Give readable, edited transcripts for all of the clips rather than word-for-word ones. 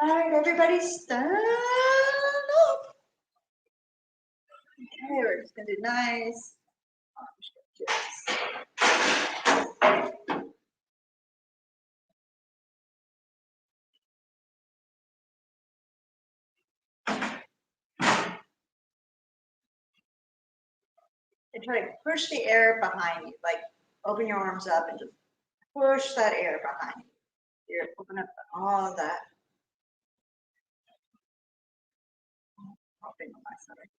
All right, everybody stand up. Okay, we're just gonna do nice arm stretches. And try to push the air behind you, like open your arms up and just push that air behind you. You're open up all of that. Hopping on my side.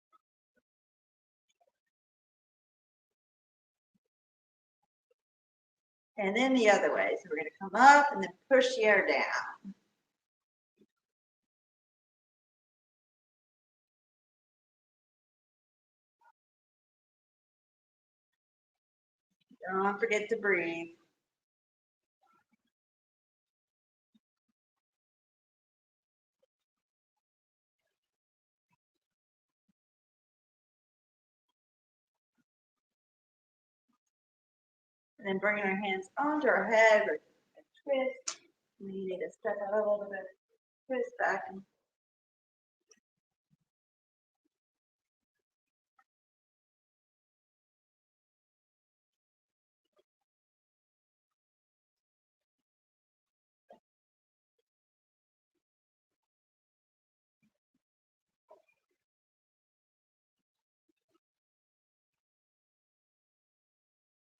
And then the other way. So we're going to come up and then push the air down. Don't forget to breathe. And then bringing our hands onto our head, we're going to twist. And then you need to step out a little bit, twist back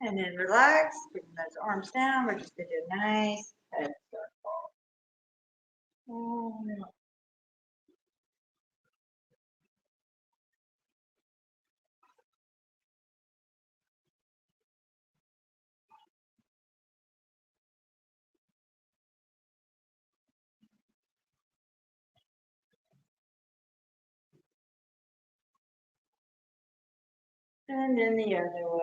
and then relax, bring those arms down. We're just going to do a nice head circle. And then the other way.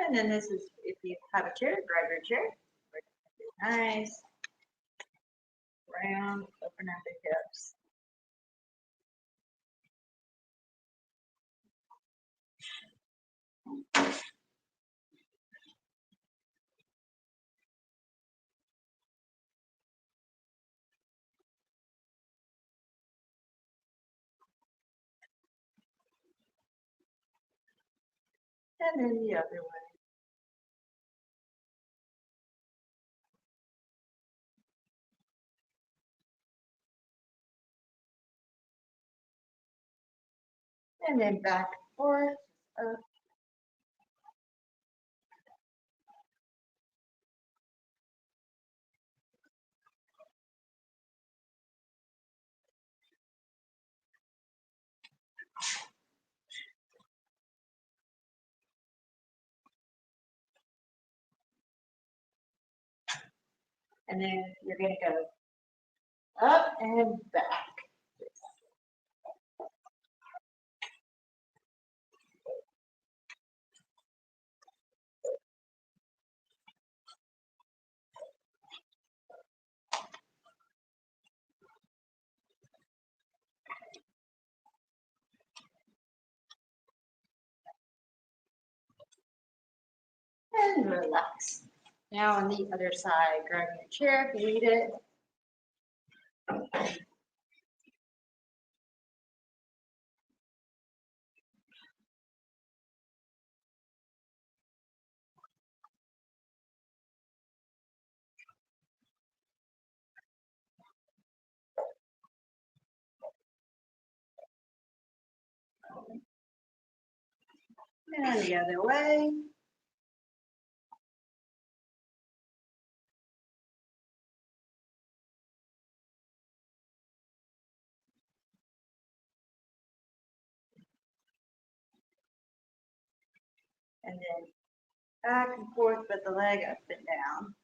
And then this is, if you have a chair, grab your chair. Nice. Round, open up the hips. And then the other way. And then back and forth. Up. And then you're going to go up and back. And relax. Now on the other side, grab your chair if you need it. And the other way. And then back and forth with the leg up and down.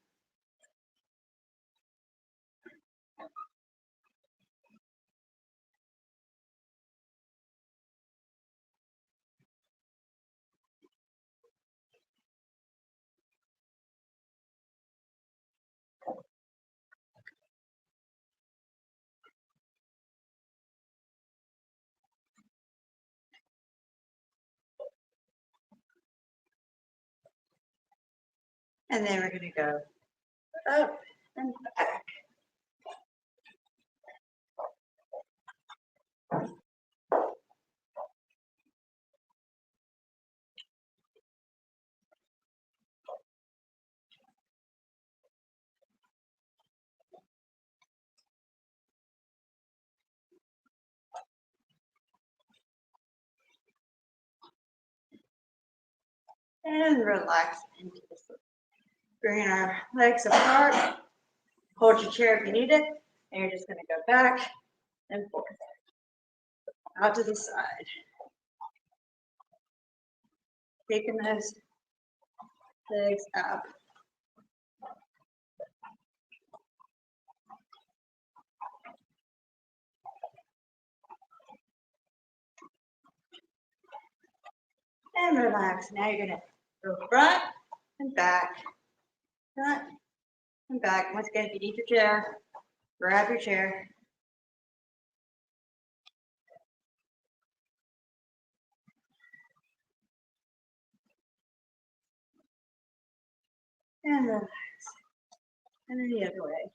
And then we're going to go up and back. And relax into the foot. Bringing our legs apart. Hold your chair if you need it. And you're just going to go back and forth. Out to the side. Taking those legs up. And relax. Now you're going to go front and back. Front and back. Once again, if you need your chair, grab your chair. And relax. And then the other way.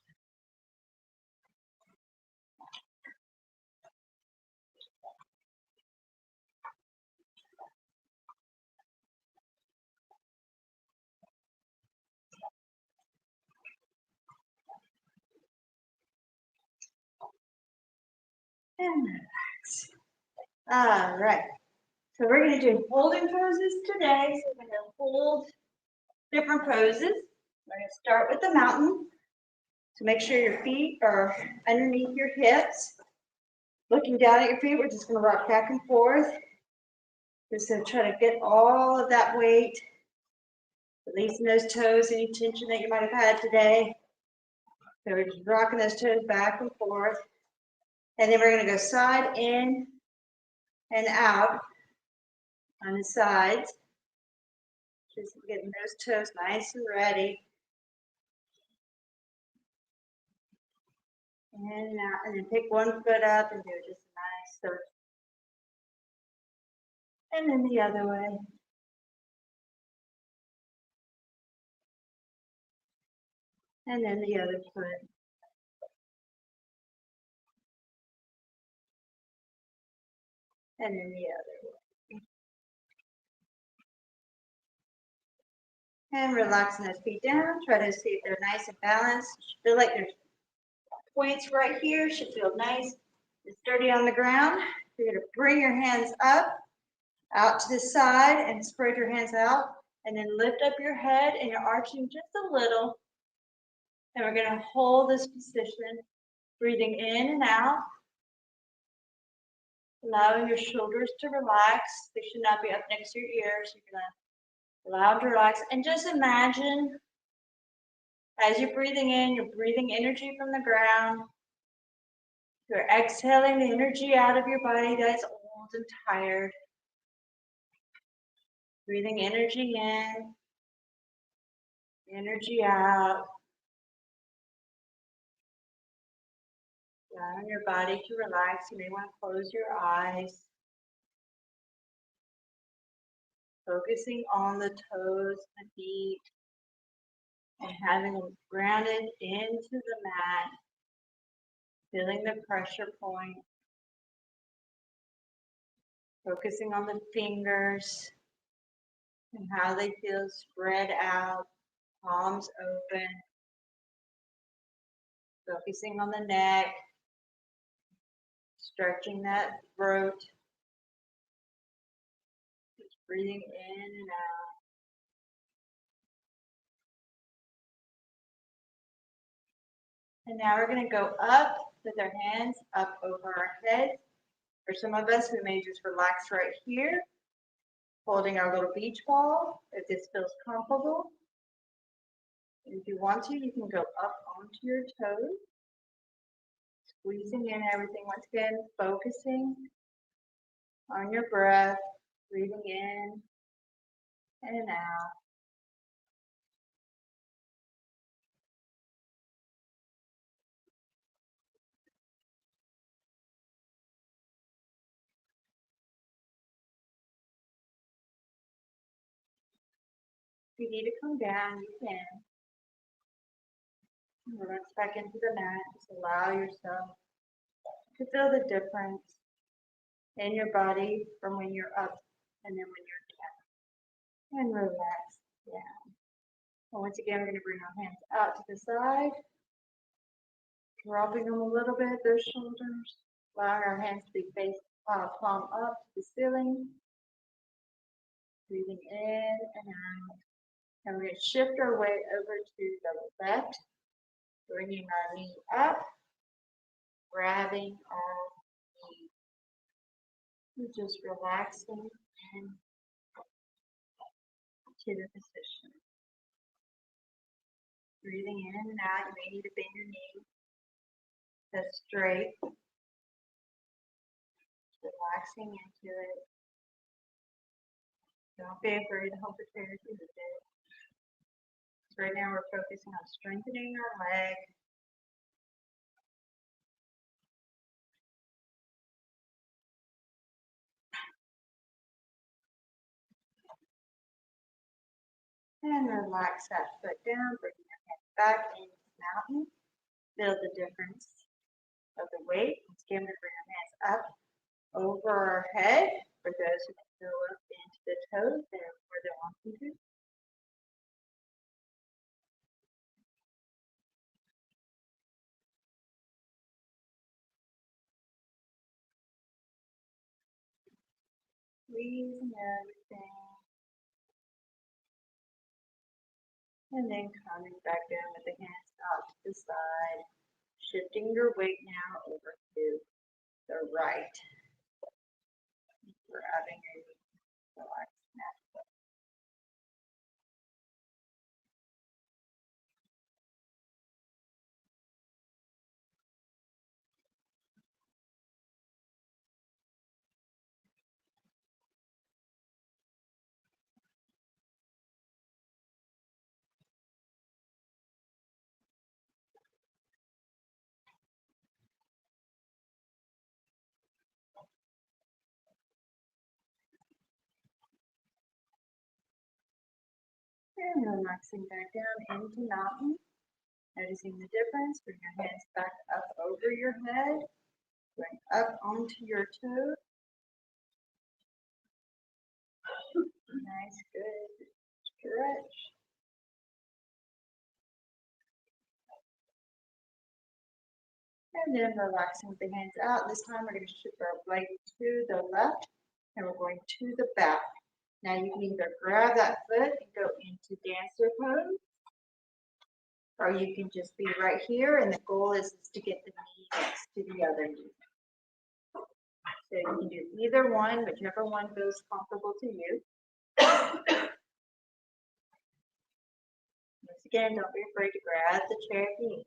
And relax. All right. So we're going to do holding poses today. So we're going to hold different poses. We're going to start with the mountain. So make sure your feet are underneath your hips. Looking down at your feet, we're just going to rock back and forth. Just to try to get all of that weight, releasing those toes, any tension that you might have had today. So we're just rocking those toes back and forth. And then we're going to go side in and out on the sides. Just getting those toes nice and ready. And out, and then pick one foot up and do just a nice circle. And then the other way. And then the other foot. And then the other way. And relaxing those feet down. Try to see if they're nice and balanced. Feel like there's points right here. Should feel nice and sturdy on the ground. You're going to bring your hands up, out to the side, and spread your hands out. And then lift up your head, and you're arching just a little. And we're going to hold this position, breathing in and out. Allowing your shoulders to relax. They should not be up next to your ears. You're going to allow them to relax. And just imagine as you're breathing in, you're breathing energy from the ground. You're exhaling the energy out of your body that's old and tired. Breathing energy in, energy out. Allowing your body to relax. You may want to close your eyes. Focusing on the toes, the feet, and having them grounded into the mat. Feeling the pressure point. Focusing on the fingers and how they feel spread out, palms open. Focusing on the neck, stretching that throat. Just breathing in and out. And now we're going to go up with our hands up over our head. For some of us, we may just relax right here, holding our little beach ball if this feels comfortable. If you want to, you can go up onto your toes, squeezing in everything. Once again, focusing on your breath, breathing in and out. If you need to come down, you can. Relax back into the mat. Just allow yourself to feel the difference in your body from when you're up and then when you're down. And relax down. And once again, we're going to bring our hands out to the side, dropping them a little bit, those shoulders, allowing our hands to be face palm up to the ceiling. Breathing in and out. And we're going to shift our weight over to the left, bringing our knee up, grabbing our knee. We're just relaxing into the position. Breathing in and out. You may need to bend your knee. That's straight. Relaxing into it. Don't be afraid to hold the chair if you need it. So right now we're focusing on strengthening our leg. And relax that foot down, bring your hands back into the mountain. Feel the difference of the weight. Once again, we're going to bring our hands up over our head. For those who can go up into the toes, they're where they're wanting to. Squeezing everything. And then coming back down with the hands out to the side. Shifting your weight now over to the right. Grabbing your knee. Relax now. And relaxing back down into mountain. Noticing the difference. Bring your hands back up over your head. Bring up onto your toes. Nice, good stretch. And then relaxing with the hands out. This time we're going to shift our weight to the left and we're going to the back. Now you can either grab that foot and go into dancer pose, or you can just be right here and the goal is to get the knee next to the other knee. So you can do either one, whichever one feels comfortable to you. Once again, don't be afraid to grab the chair if you need it.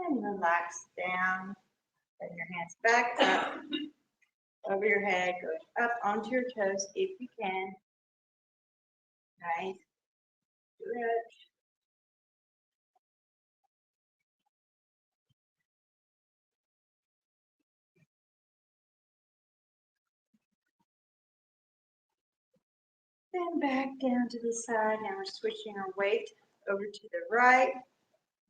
And relax down. Bring your hands back up over your head, going up onto your toes if you can. Nice stretch. Then back down to the side. Now we're switching our weight over to the right,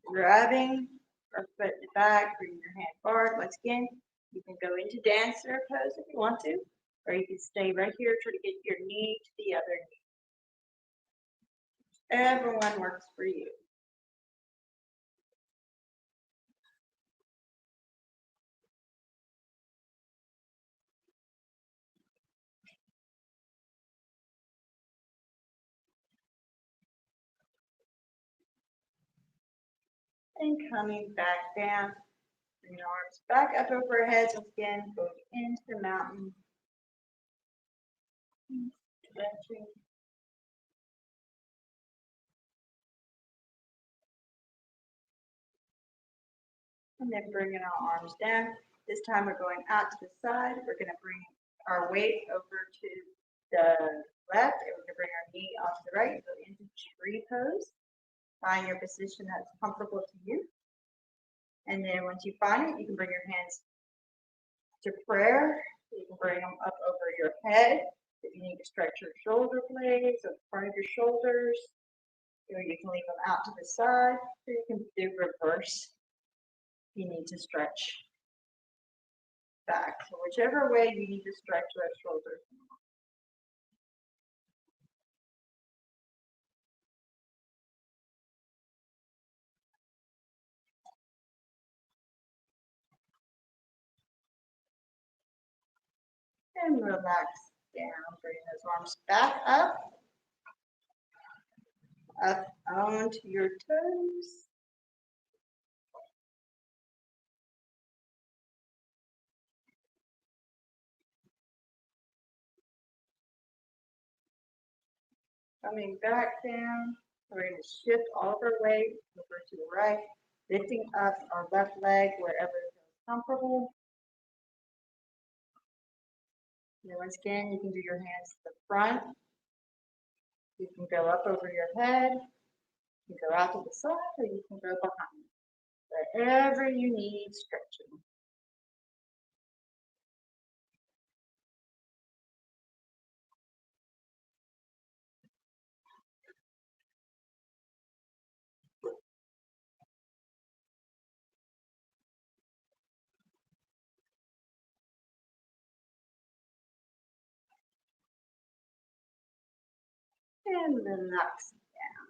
grabbing our foot in the back, bringing your hand forward. Once again, you can go into dancer pose if you want to, or you can stay right here, try to get your knee to the other knee. Everyone works for you. And coming back down, bring your arms back up over our heads. Once again, going into the mountain. Stretching. And then bringing our arms down. This time we're going out to the side. We're going to bring our weight over to the left, and we're going to bring our knee onto the right, go into tree pose. Find your position that's comfortable to you. And then once you find it, you can bring your hands to prayer. You can bring them up over your head. If you need to stretch your shoulder blades or part of your shoulders, or you can leave them out to the side, or you can do reverse. You need to stretch back. So whichever way you need to stretch that shoulder. And relax down. Bring those arms back up onto your toes. Coming back down. We're going to shift all of our weight over to the right, lifting up our left leg wherever it feels comfortable. And once again, you can do your hands to the front. You can go up over your head. You can go out to the side, or you can go behind. Wherever you need stretching. And relax down.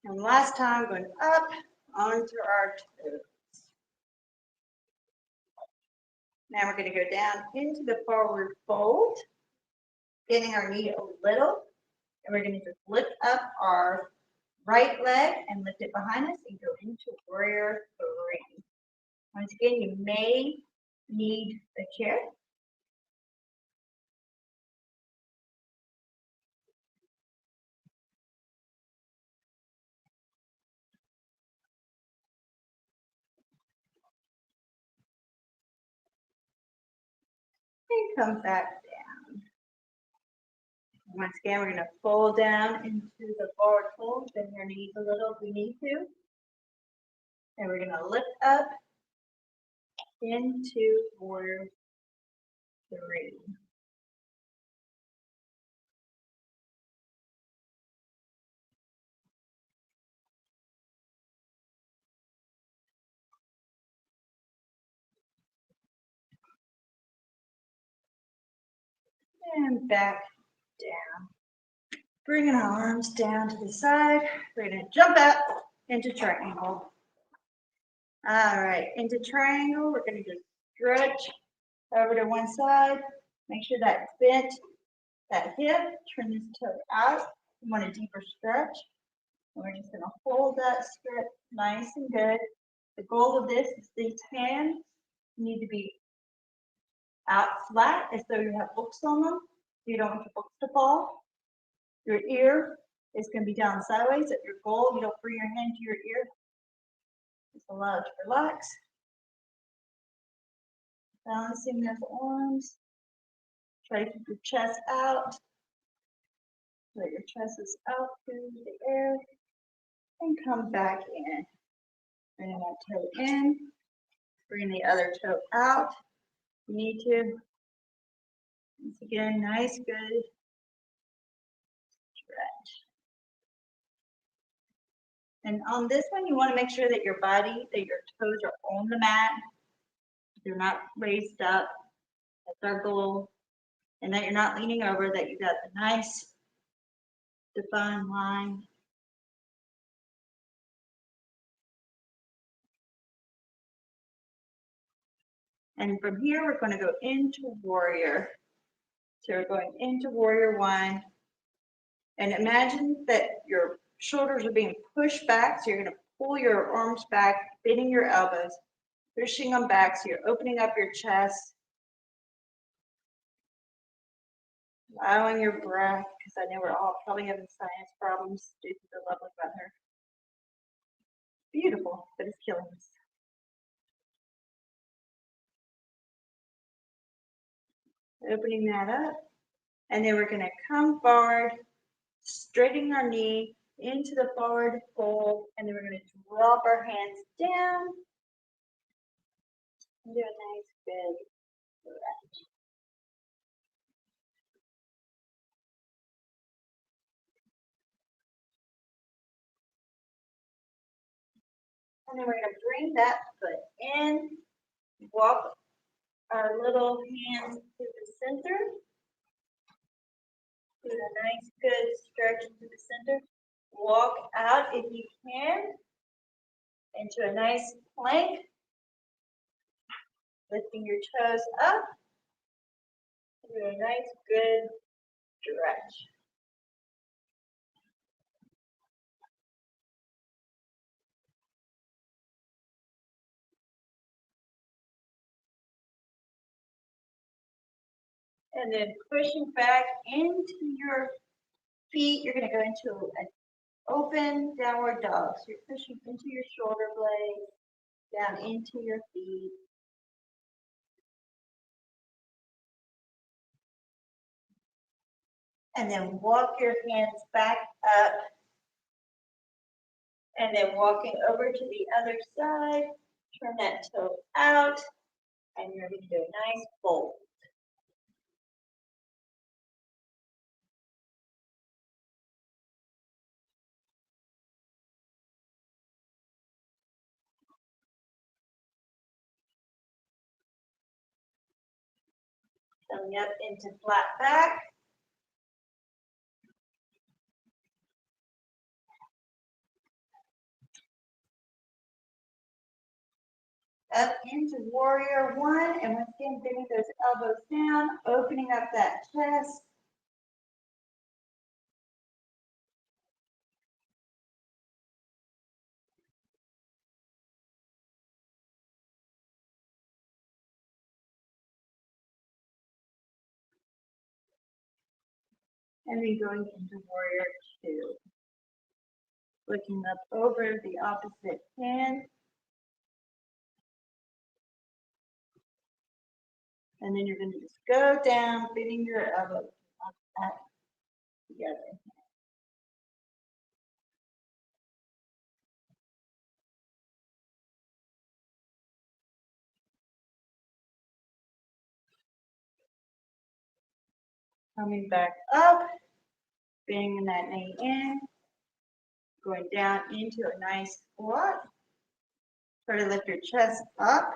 And last time, going up onto our toes. Now we're going to go down into the forward fold, getting our knee a little, and we're going to just lift up our right leg and lift it behind us and go into warrior three. Once again, you may need a chair. And come back down. Once again, we're going to fold down into the forward fold, bend your knees a little if we need to. And we're going to lift up into warrior three. And back down. Bringing our arms down to the side. We're going to jump up into triangle. All right, into triangle, we're going to just stretch over to one side. Make sure that's bent, that hip. Turn this toe out. You want a deeper stretch. And we're just going to hold that stretch nice and good. The goal of this is these hands need to be out flat as though you have books on them. You don't want your books to fall. Your ear is going to be down sideways at your goal. You don't bring your hand to your ear. Just allow it to relax. Balancing those arms. Try to keep your chest out. Let your chest is out through the air. And come back in. Bring that toe in. Bring the other toe out. You need to. Once again, nice, good stretch. And on this one, you want to make sure that your body, that your toes are on the mat. They're not raised up. That's our goal. And that you're not leaning over, that you got the nice defined line. And from here, we're going to go into warrior. So we're going into warrior one. And imagine that your shoulders are being pushed back. So you're going to pull your arms back, bending your elbows, pushing them back. So you're opening up your chest. Allowing your breath, because I know we're all probably having sinus problems due to the lovely weather. Beautiful, but it's killing us. Opening that up. And then we're going to come forward, straightening our knee into the forward fold. And then we're going to drop our hands down Do a nice big stretch. And then we're going to bring that foot in, walk our little hands to the center. Do a nice good stretch into the center. Walk out if you can into a nice plank, lifting your toes up. Do a nice good stretch. And then pushing back into your feet, you're going to go into an open downward dog. So you're pushing into your shoulder blades, down into your feet. And then walk your hands back up. And then walking over to the other side, turn that toe out. And you're going to do a nice fold. Coming up into flat back. Up into warrior one, and once again, bringing those elbows down, opening up that chest. And then going into warrior two. Looking up over the opposite hand. And then you're going to just go down, bending your elbows up together. Coming back up, bringing that knee in, going down into a nice squat. Try to lift your chest up,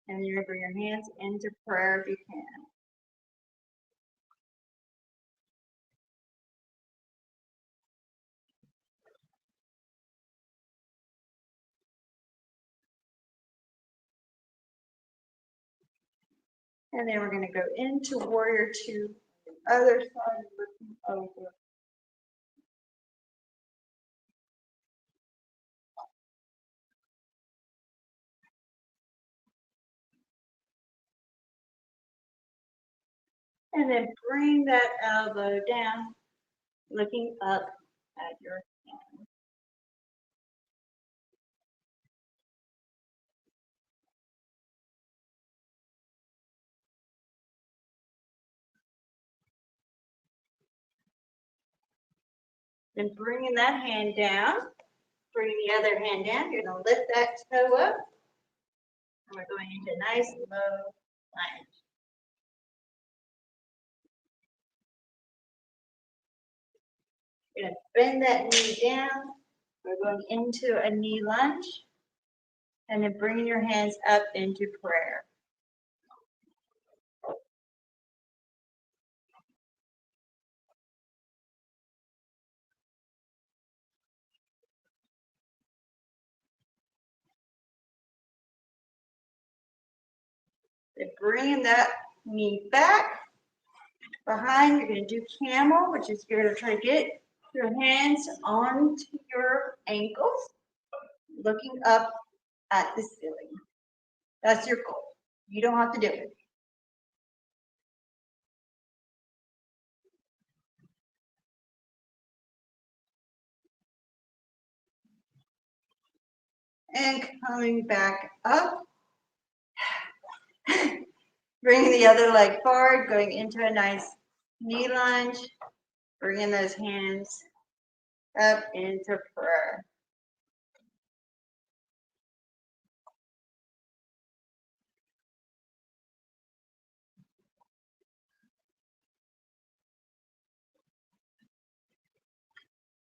and then you're going to bring your hands into prayer if you can. And then we're going to go into warrior two, other side, looking over. And then bring that elbow down, looking up at your hand. Then bringing that hand down, bringing the other hand down, you're going to lift that toe up. And we're going into a nice low lunge. You're going to bend that knee down. We're going into a knee lunge. And then bringing your hands up into prayer. Then bringing that knee back behind, you're going to do camel, which is you're going to try to get your hands onto your ankles, looking up at the ceiling. That's your goal. You don't have to do it. And coming back up. Bringing the other leg forward, going into a nice knee lunge. Bringing those hands up into prayer.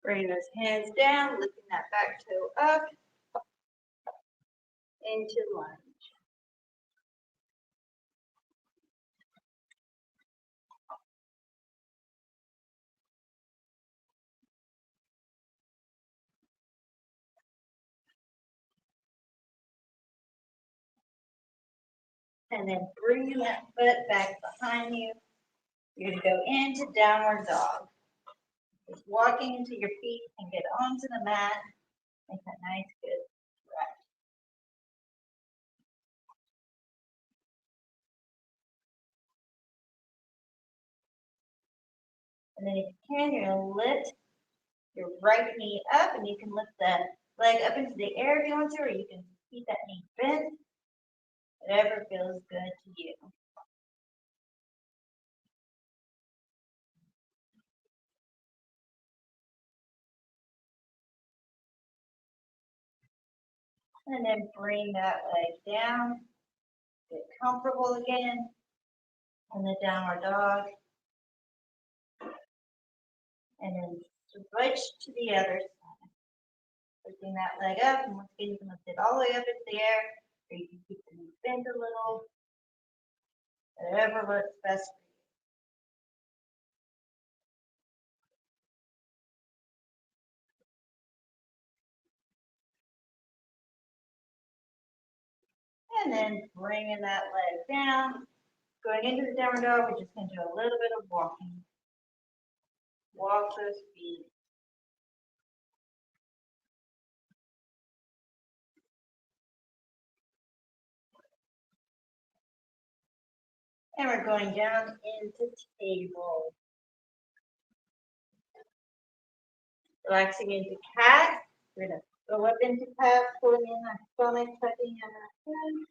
Bring those hands down, lifting that back toe up into lunge. And then bringing that foot back behind you. You're going to go into downward dog. Just walking into your feet and get onto the mat. Make that nice, good stretch. And then if you can, you're going to lift your right knee up, and you can lift that leg up into the air if you want to, or you can keep that knee bent. Whatever feels good to you. And then bring that leg down. Get comfortable again in the downward dog. And then switch to the other side. Lifting that leg up, and once again, you can lift it all the way up into the air, or you can keep the knee bent a little. Whatever works best for you. And then bringing that leg down. Going into the downward dog, we're just going to do a little bit of walking. Walk those feet. And we're going down into table. Relaxing into cat. We're going to go up into cat, pulling in our stomach, tucking in our chin.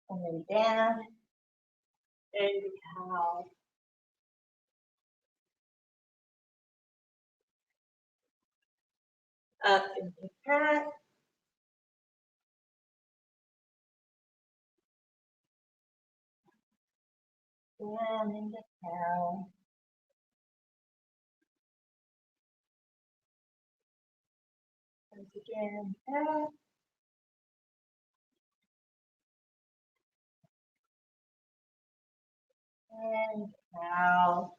And then down into cow. Up into cat. Down into cow. Once again, cat. And cow.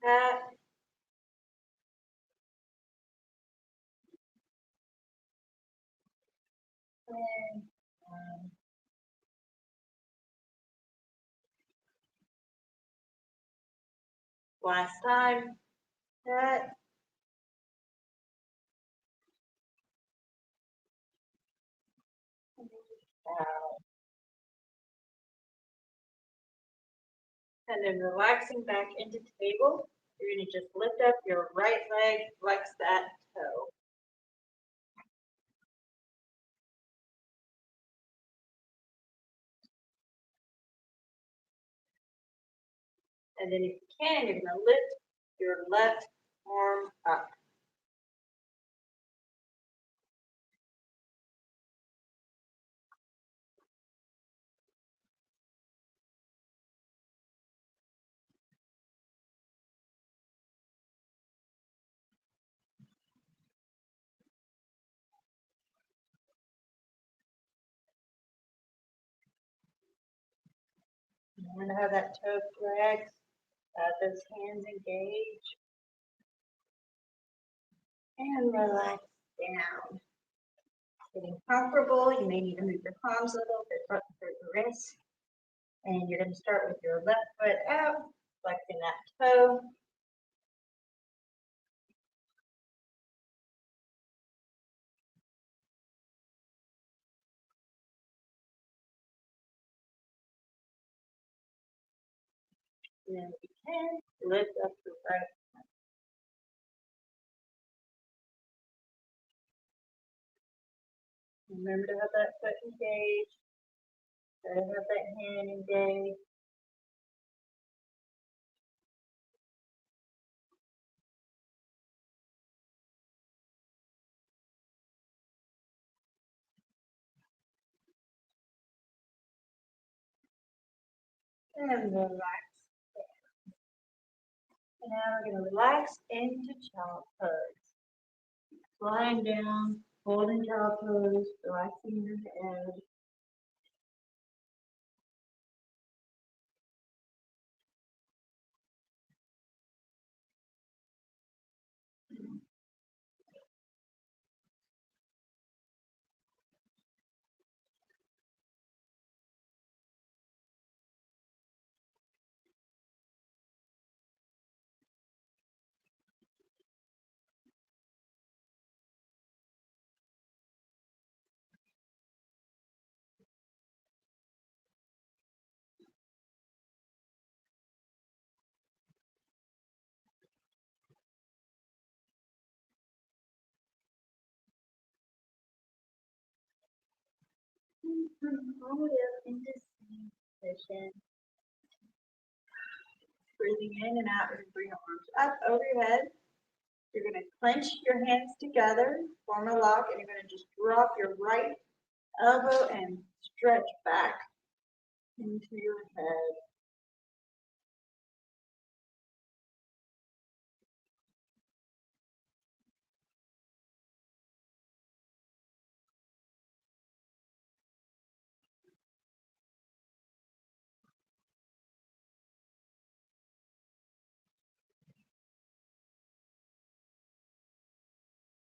Cat. And cow. Last time. Cat. And cow. And then relaxing back into table. You're going to just lift up your right leg, flex that toe. And then if you can, you're going to lift your left arm up. You want to have that toe flex, those hands engage, and relax down. Getting comfortable, you may need to move your palms a little bit front through the wrists. And you're going to start with your left foot out, flexing that toe. And then if you can, lift up your right. Remember to have that foot engaged. Try to have that hand engaged. And relax. And now we're going to relax into child pose. Lying down, holding child pose, relaxing your head. All the way up into sitting position. Breathing in and out, and bring your arms up over your head. You're going to clench your hands together, form a lock, and you're going to just drop your right elbow and stretch back into your head.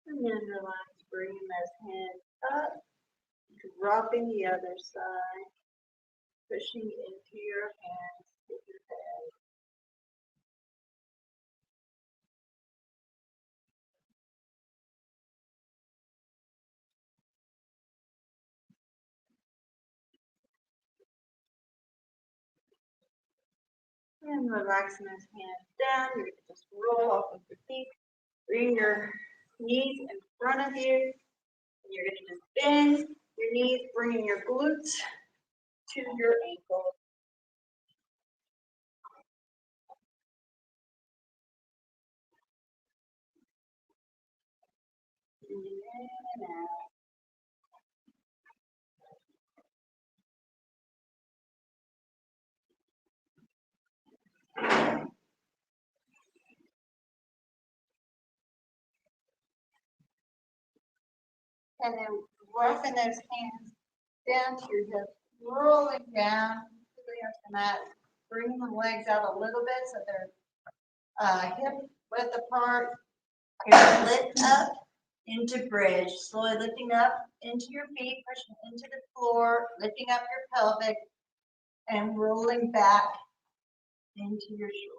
And then relax, bringing those hands up, dropping the other side, pushing into your hands with your head. And relaxing those hands down, you're going to just roll off of your feet, bring your knees in front of you, and you're going to just bend your knees, bringing your glutes to your ankles. In and out. And then roughing those hands down to your hips, rolling down to the mat, bringing the legs out a little bit so they're hip width apart. You're going to lift up into bridge, slowly lifting up into your feet, pushing into the floor, lifting up your pelvic, and rolling back into your shoulders.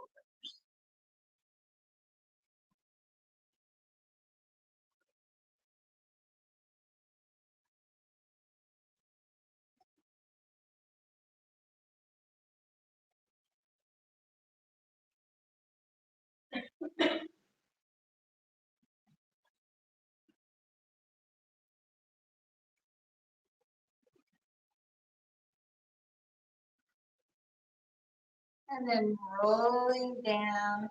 And then rolling down.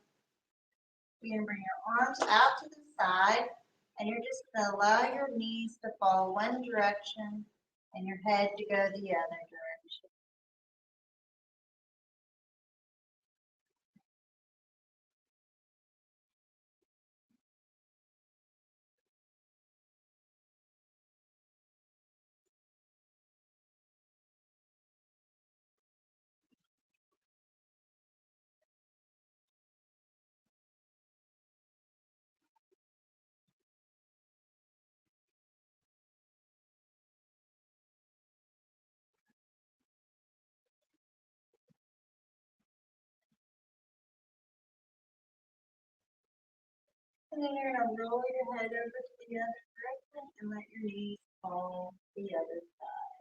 You're going to bring your arms out to the side, and you're just going to allow your knees to fall one direction and your head to go the other direction. And then you're going to roll your head over to the other direction and let your knees fall the other side.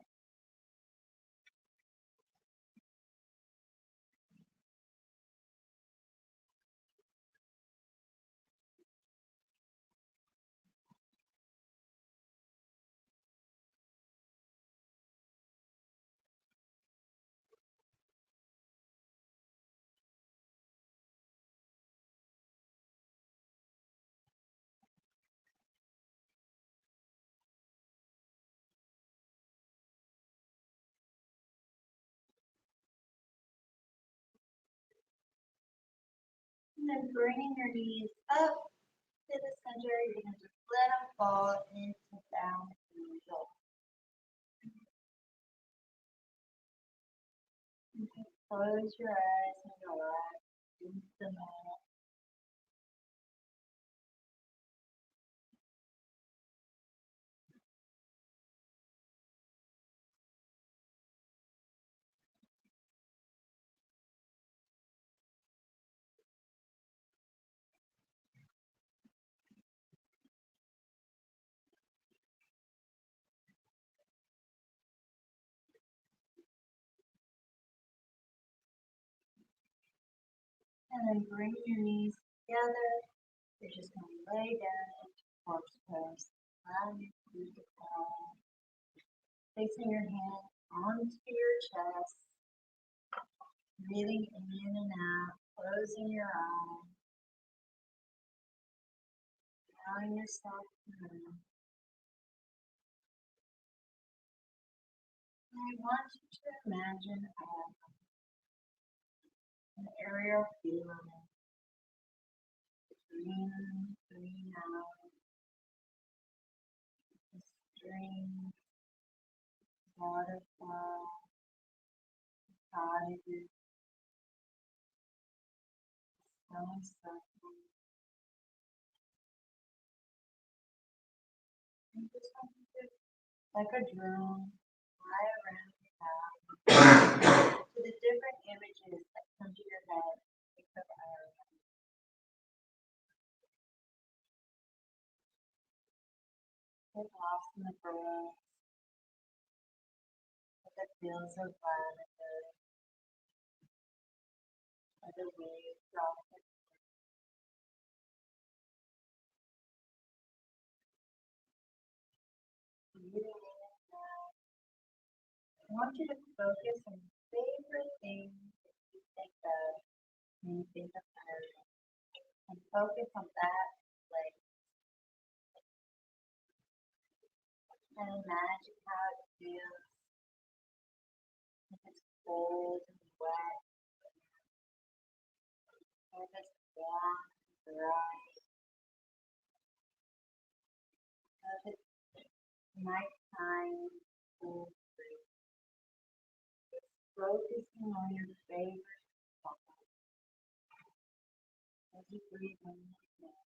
then bringing your knees up to the center. You're going to just let them fall into down neutral. Close your eyes and relax into the moment. And then bring your knees together. You're just going to lay down into corpse pose. Allow your feet to fall. Placing your hand onto your chest. Breathing in and out. Closing your eyes. Allowing yourself to move. And I want you to imagine an aerial feeling. Green out. The stream. Waterfall. Cottages. Stone circle. And just want you to, like a drone, fly around your house to the different images that come to your head. Get lost in the grass, with the fields of lavender, or the waves off the breathing in and out. I want you to focus on your favorite things that you think of when you think of Ireland. And focus on that place. And imagine how it feels. If it's cold and wet, or if it's warm and dry, or if it's nighttime, cool, free. Focusing on your favorite spot as you breathe in and out.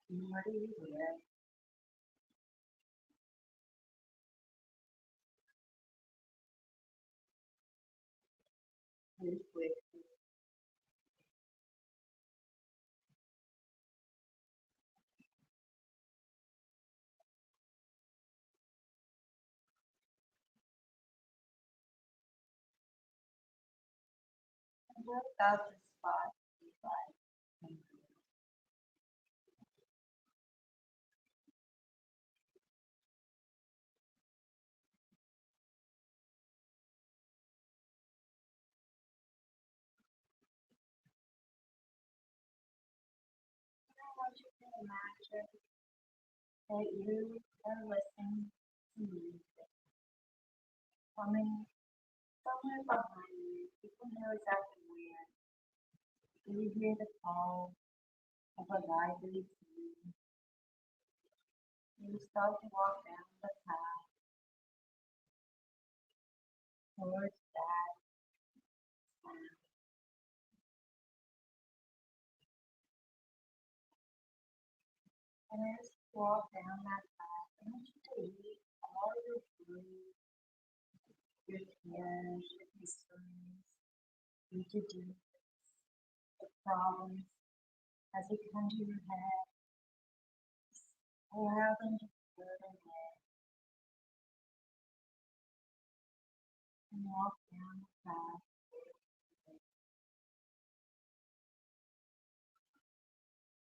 And what do you hear? Who's with you? And what about the spot you like? I want you to imagine that you are listening to music coming somewhere behind you. You can know exactly where. You hear the call of a lively scene. You start to walk down the path towards that sound. And as you walk down that path, I want you to leave all your worries, your cares, your concerns, your to-dos, the problems as they come to your head. Allow them to float away and walk down the path.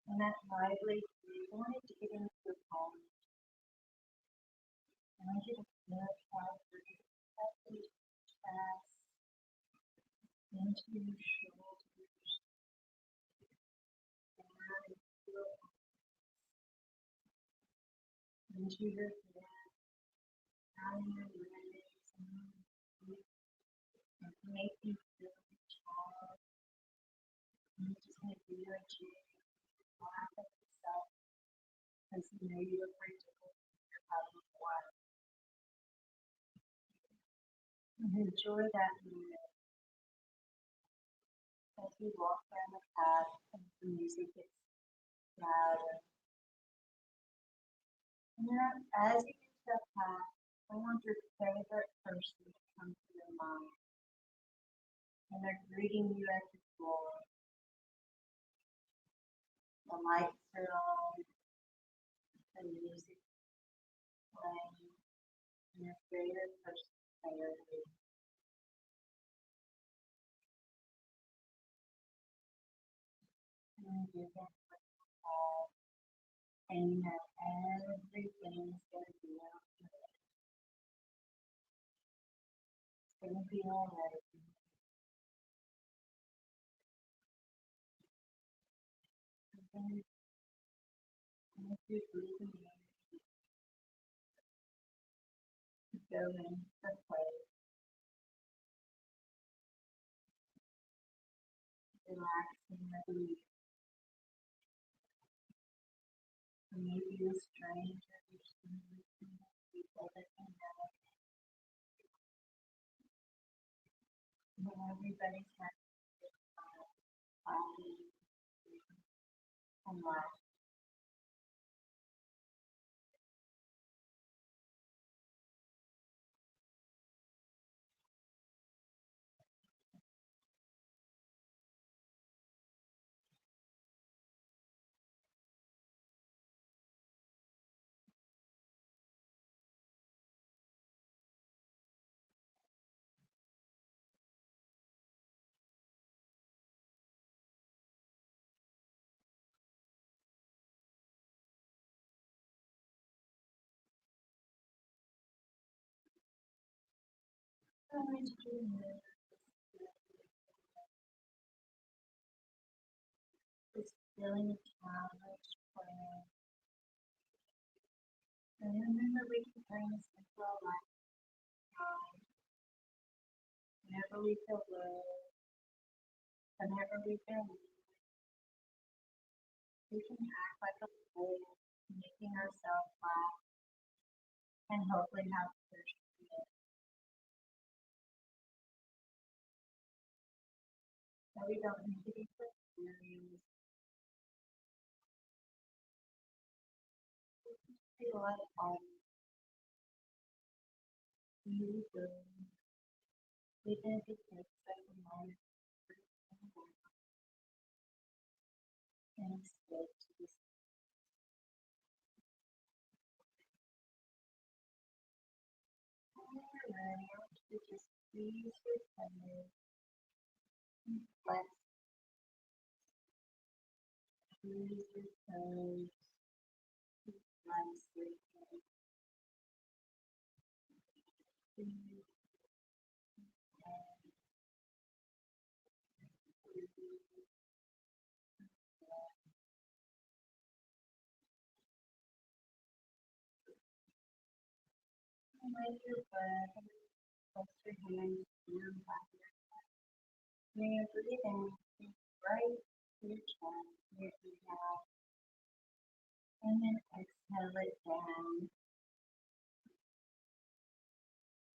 And that lively, I wanted to get into the home. I want you to feel it vibrate up into your chest, into your shoulders, down into your into your head, down on your legs and make you feel child. You just make you really gentle, laugh at yourself because you know you look ridiculous you're having fun. And enjoy that moment as you walk down the path and the music gets louder. And then as you get to the path, I want your favorite person to come to your mind. And they're greeting you at the door. The lights are on, the music playing, and your favorite person there. And you give them a call, and you know everything's going to be okay. It's going to be all right. And if you're breathing in, go in the place, relaxing the breathing. Maybe a stranger or some people that you know. But everybody's having body and life. Just feeling challenged, playing. And remember, we can bring this into our life whenever we feel low, whenever we feel weak. We can act like a fool, making ourselves laugh and hopefully have others forget. So we don't need to be so serious. We can feel like really good. Even if it takes like a moment and escape to this. Alright, I want you to just squeeze your fingers and flex, squeeze your toes, flex your toes, squeeze and squeeze. And with your breath, place your hands down by your head. When you breathe in, think right to your chest, your inhale, and then exhale it down.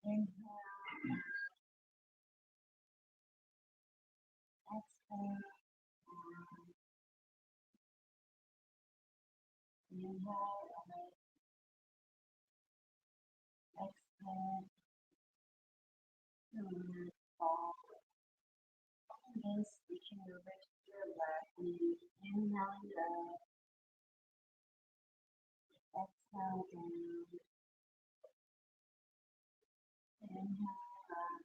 Inhale, exhale, down. Inhale, exhale, and fall. And then switching over to your left knee. Inhaling up, exhale down. Inhale up,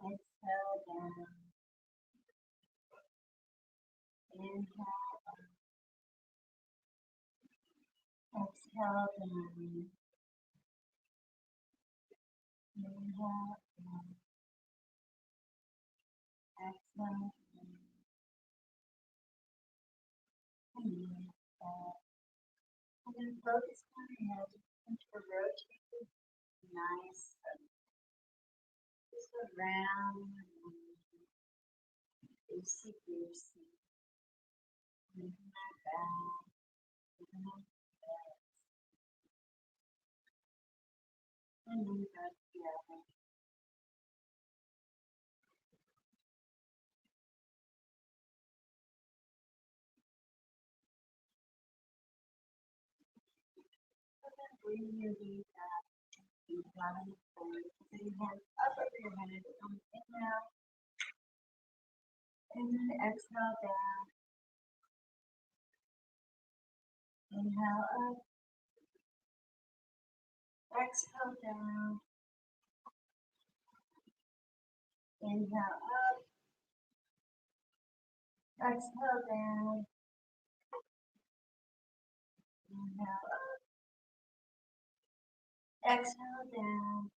exhale down. Inhale up, exhale down. Inhale up, exhale down. And then up. And then focus on your head. around. Juicy, juicy. And then back together. Bring your knees up. You flat on the floor. Put your hands up over your head. Inhale. And then exhale down. Inhale up. Exhale down. Inhale up. Exhale down. Inhale up. Exhale down.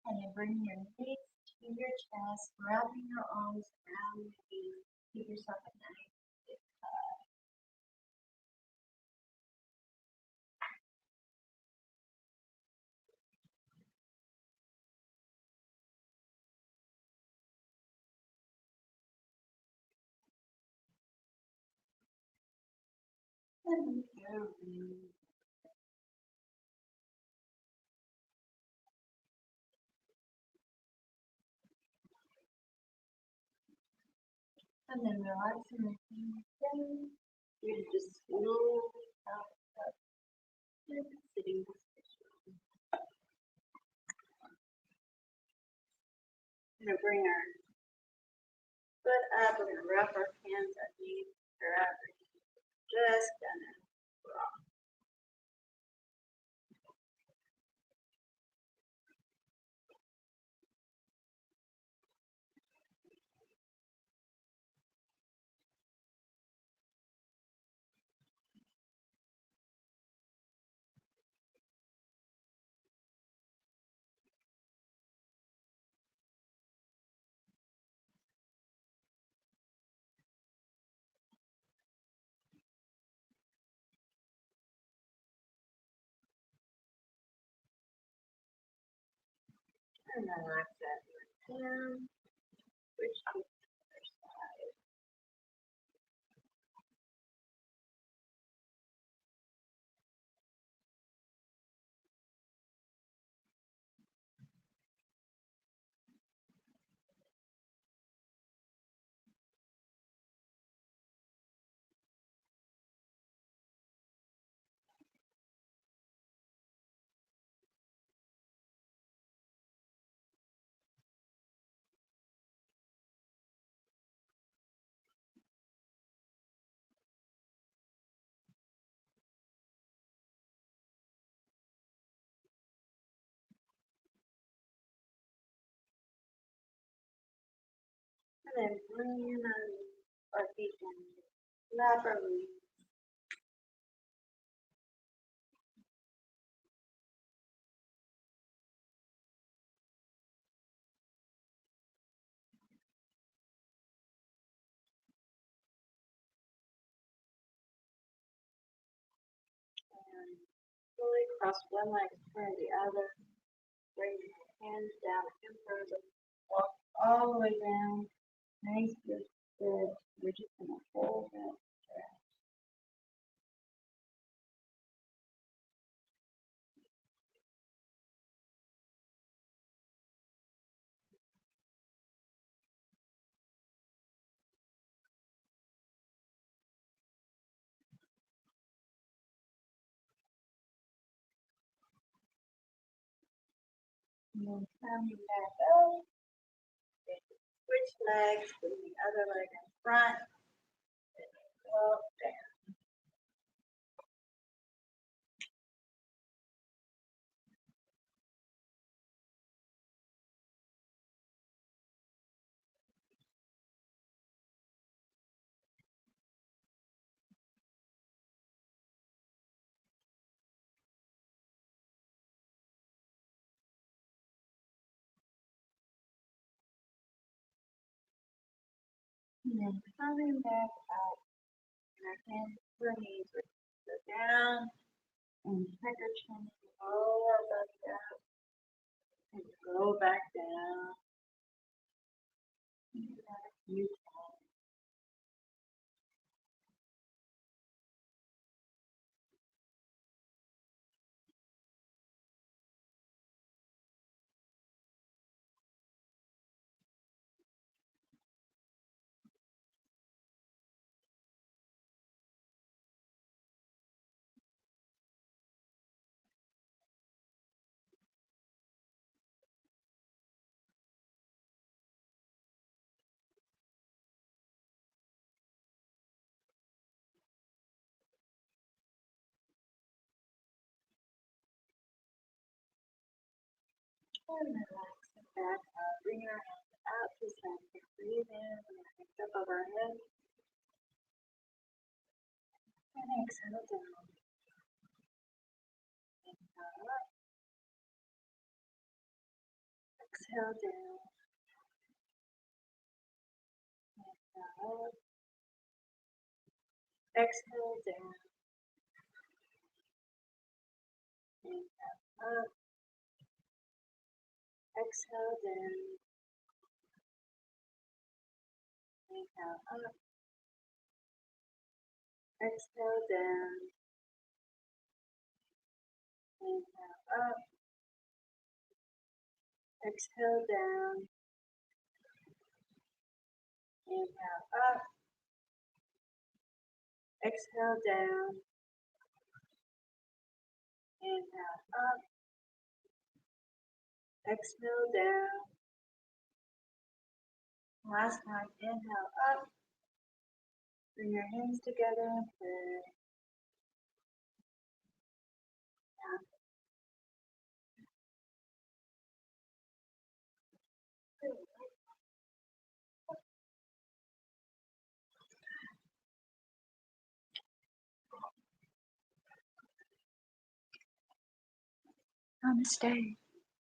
And then bring your knees to your chest, wrapping your arms around your knees. Give yourself a nice big hug. And go. And then relaxing the feet down. You're just slowly out of the sitting position. We're going to bring our foot up. We're going to wrap our hands underneath or up. Just gonna rock. And then relax that down. Switch to the other side. And then bring our feet down. Lap our knees. And slowly cross one leg, turn the other. Bring your hands down in front of. Walk all the way down. Nice, good, good. We're just going to hold that stretch. And then coming back up. Switch legs, put the other leg in front. Well, down. And then coming back up. And our hands to our knees. We're going to go down and check our chin. Lower back down. And go back down. You and relaxing back up. Bring your hands out to center. Breathe in. Bring your hands up over our head. And exhale down. Inhale up. Exhale down. Inhale up. Exhale down. Inhale up. Exhale down. Inhale up. Exhale down. Inhale up. Exhale down. Inhale up. Exhale down. Inhale up. Exhale down. Last time, inhale up. Bring your hands together and pray. Namaste.